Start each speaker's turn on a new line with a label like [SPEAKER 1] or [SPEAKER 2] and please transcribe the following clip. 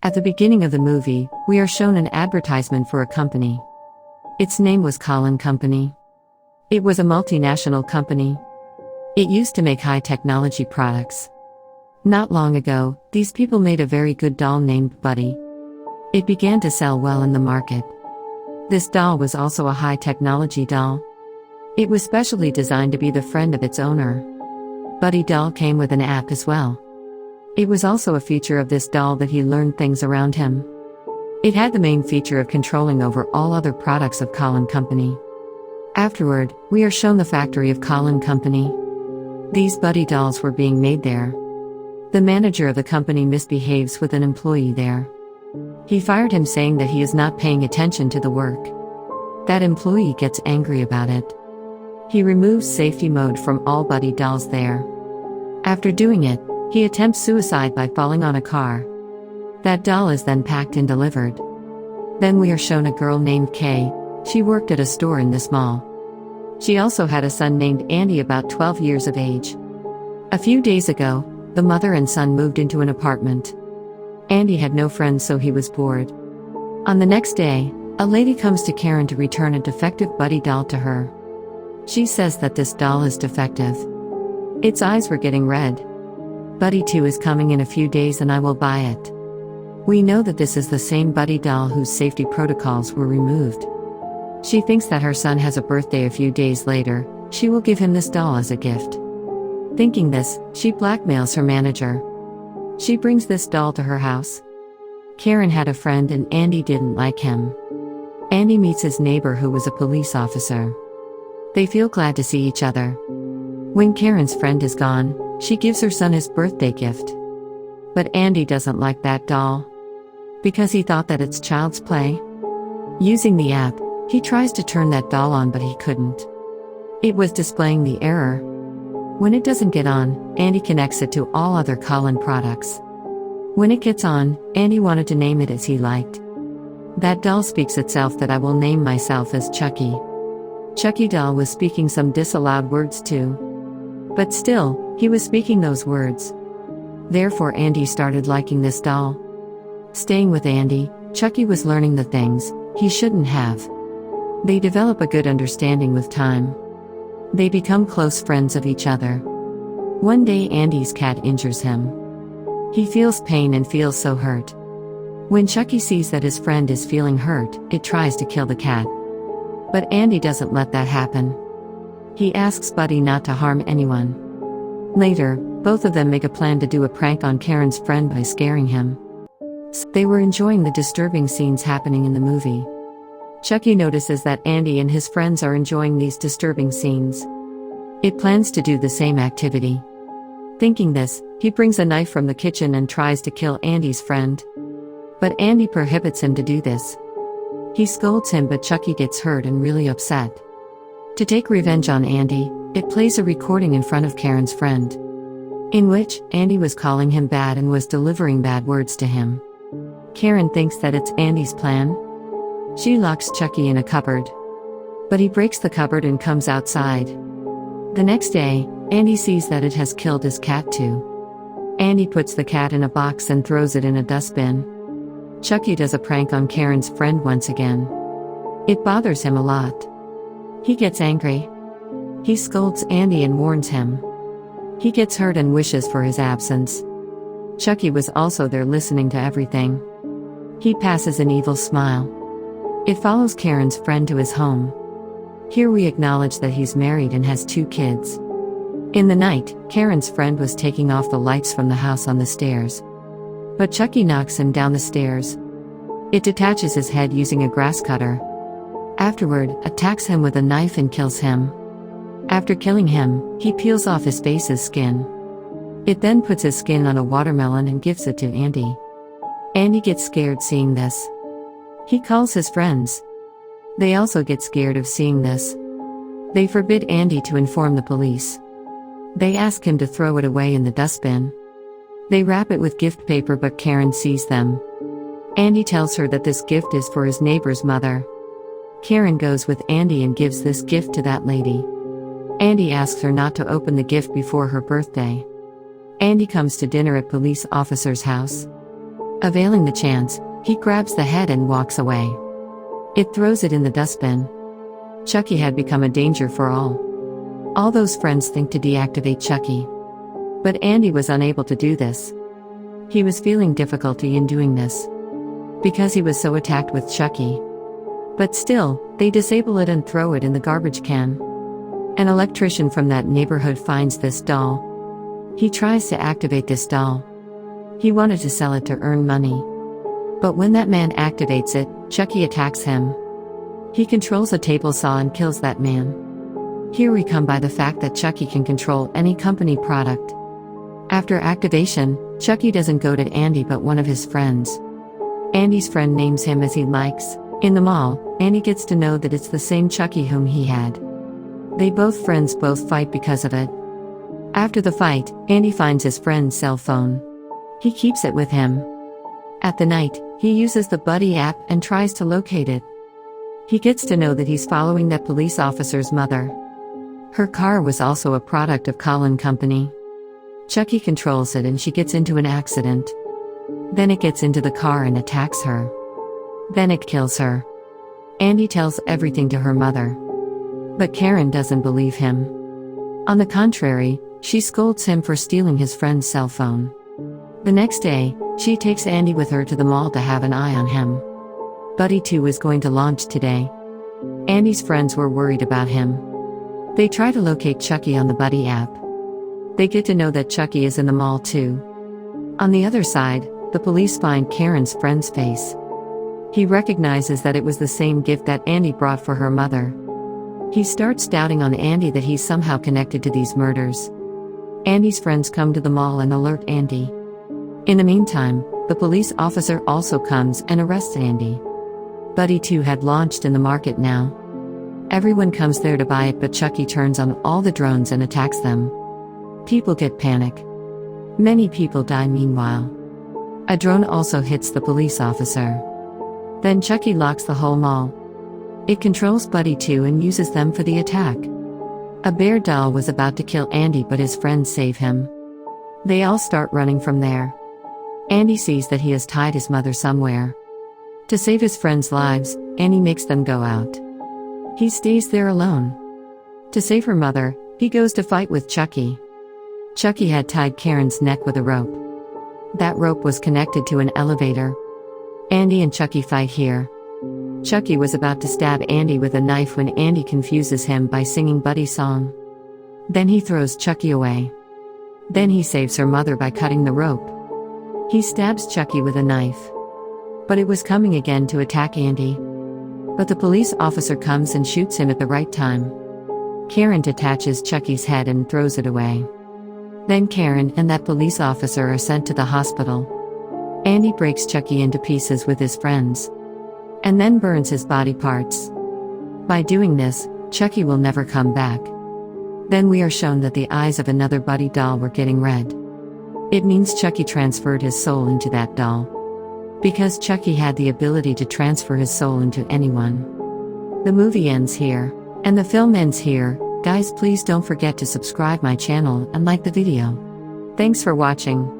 [SPEAKER 1] At the beginning of the movie, we are shown an advertisement for a company. Its name was Colin Company. It was a multinational company. It used to make high-technology products. Not long ago, these people made a very good doll named Buddy. It began to sell well in the market. This doll was also a high-technology doll. It was specially designed to be the friend of its owner. Buddy doll came with an app as well. It was also a feature of this doll that he learned things around him. It had the main feature of controlling over all other products of Colin Company. Afterward, we are shown the factory of Colin Company. These Buddy dolls were being made there. The manager of the company misbehaves with an employee there. He fired him saying that he is not paying attention to the work. That employee gets angry about it. He removes safety mode from all Buddy dolls there. After doing it, he attempts suicide by falling on a car. That doll is then packed and delivered. Then we are shown a girl named Kay. She worked at a store in this mall. She also had a son named Andy, about 12 years of age. A few days ago, the mother and son moved into an apartment. Andy had no friends, so he was bored. On the next day, a lady comes to Karen to return a defective Buddy doll to her. She says that this doll is defective. Its eyes were getting red. Buddy 2 is coming in a few days and I will buy it. We know that this is the same Buddy doll whose safety protocols were removed. She thinks that her son has a birthday a few days later. She will give him this doll as a gift. Thinking this, she blackmails her manager. She brings this doll to her house. Karen had a friend and Andy didn't like him. Andy meets his neighbor who was a police officer. They feel glad to see each other. When Karen's friend is gone, she gives her son his birthday gift. But Andy doesn't like that doll, because he thought that it's child's play. Using the app, he tries to turn that doll on, but he couldn't. It was displaying the error. When it doesn't get on, Andy connects it to all other Colin products. When it gets on, Andy wanted to name it as he liked. That doll speaks itself that I will name myself as Chucky. Chucky doll was speaking some disallowed words too. But still, he was speaking those words. Therefore Andy started liking this doll. Staying with Andy, Chucky was learning the things he shouldn't have. They develop a good understanding with time. They become close friends of each other. One day Andy's cat injures him. He feels pain and feels so hurt. When Chucky sees that his friend is feeling hurt, it tries to kill the cat. But Andy doesn't let that happen. He asks Buddy not to harm anyone. Later, both of them make a plan to do a prank on Karen's friend by scaring him. They were enjoying the disturbing scenes happening in the movie. Chucky notices that Andy and his friends are enjoying these disturbing scenes. It plans to do the same activity. Thinking this, he brings a knife from the kitchen and tries to kill Andy's friend. But Andy prohibits him to do this. He scolds him, but Chucky gets hurt and really upset. To take revenge on Andy, it plays a recording in front of Karen's friend, in which Andy was calling him bad and was delivering bad words to him. Karen thinks that it's Andy's plan. She locks Chucky in a cupboard. But he breaks the cupboard and comes outside. The next day, Andy sees that it has killed his cat too. Andy puts the cat in a box and throws it in a dustbin. Chucky does a prank on Karen's friend once again. It bothers him a lot. He gets angry. He scolds Andy and warns him. He gets hurt and wishes for his absence. Chucky was also there listening to everything. He passes an evil smile. It follows Karen's friend to his home. Here we acknowledge that he's married and has 2 kids. In the night, Karen's friend was taking off the lights from the house on the stairs. But Chucky knocks him down the stairs. It detaches his head using a grass cutter. Afterward, attacks him with a knife and kills him. After killing him, he peels off his face's skin. It then puts his skin on a watermelon and gives it to Andy. Andy gets scared seeing this. He calls his friends. They also get scared of seeing this. They forbid Andy to inform the police. They ask him to throw it away in the dustbin. They wrap it with gift paper, but Karen sees them. Andy tells her that this gift is for his neighbor's mother. Karen goes with Andy and gives this gift to that lady. Andy asks her not to open the gift before her birthday. Andy comes to dinner at police officer's house. Availing the chance, he grabs the head and walks away. It throws it in the dustbin. Chucky had become a danger for all. All those friends think to deactivate Chucky. But Andy was unable to do this. He was feeling difficulty in doing this, because he was so attacked with Chucky. But still, they disable it and throw it in the garbage can. An electrician from that neighborhood finds this doll. He tries to activate this doll. He wanted to sell it to earn money. But when that man activates it, Chucky attacks him. He controls a table saw and kills that man. Here we come by the fact that Chucky can control any company product. After activation, Chucky doesn't go to Andy but one of his friends. Andy's friend names him as he likes. In the mall, Andy gets to know that it's the same Chucky whom he had. They both fight because of it. After the fight, Andy finds his friend's cell phone. He keeps it with him. At the night, he uses the Buddy app and tries to locate it. He gets to know that he's following that police officer's mother. Her car was also a product of Colin Company. Chucky controls it and she gets into an accident. Then it gets into the car and attacks her. Then it kills her. Andy tells everything to her mother. But Karen doesn't believe him. On the contrary, she scolds him for stealing his friend's cell phone. The next day, she takes Andy with her to the mall to have an eye on him. Buddy 2 is going to launch today. Andy's friends were worried about him. They try to locate Chucky on the Buddy app. They get to know that Chucky is in the mall too. On the other side, the police find Karen's friend's face. He recognizes that it was the same gift that Andy brought for her mother. He starts doubting on Andy that he's somehow connected to these murders. Andy's friends come to the mall and alert Andy. In the meantime, the police officer also comes and arrests Andy. Buddy 2 had launched in the market now. Everyone comes there to buy it, but Chucky turns on all the drones and attacks them. People get panic. Many people die meanwhile. A drone also hits the police officer. Then Chucky locks the whole mall. It controls Buddy 2 and uses them for the attack. A bear doll was about to kill Andy, but his friends save him. They all start running from there. Andy sees that he has tied his mother somewhere. To save his friends' lives, Andy makes them go out. He stays there alone. To save her mother, he goes to fight with Chucky. Chucky had tied Karen's neck with a rope. That rope was connected to an elevator. Andy and Chucky fight here. Chucky was about to stab Andy with a knife when Andy confuses him by singing Buddy's song. Then he throws Chucky away. Then he saves her mother by cutting the rope. He stabs Chucky with a knife. But it was coming again to attack Andy. But the police officer comes and shoots him at the right time. Karen detaches Chucky's head and throws it away. Then Karen and that police officer are sent to the hospital. Andy breaks Chucky into pieces with his friends. And then burns his body parts. By doing this, Chucky will never come back. Then we are shown that the eyes of another Buddy doll were getting red. It means Chucky transferred his soul into that doll. Because Chucky had the ability to transfer his soul into anyone. The movie ends here. And the film ends here. Guys, please don't forget to subscribe my channel and like the video. Thanks for watching.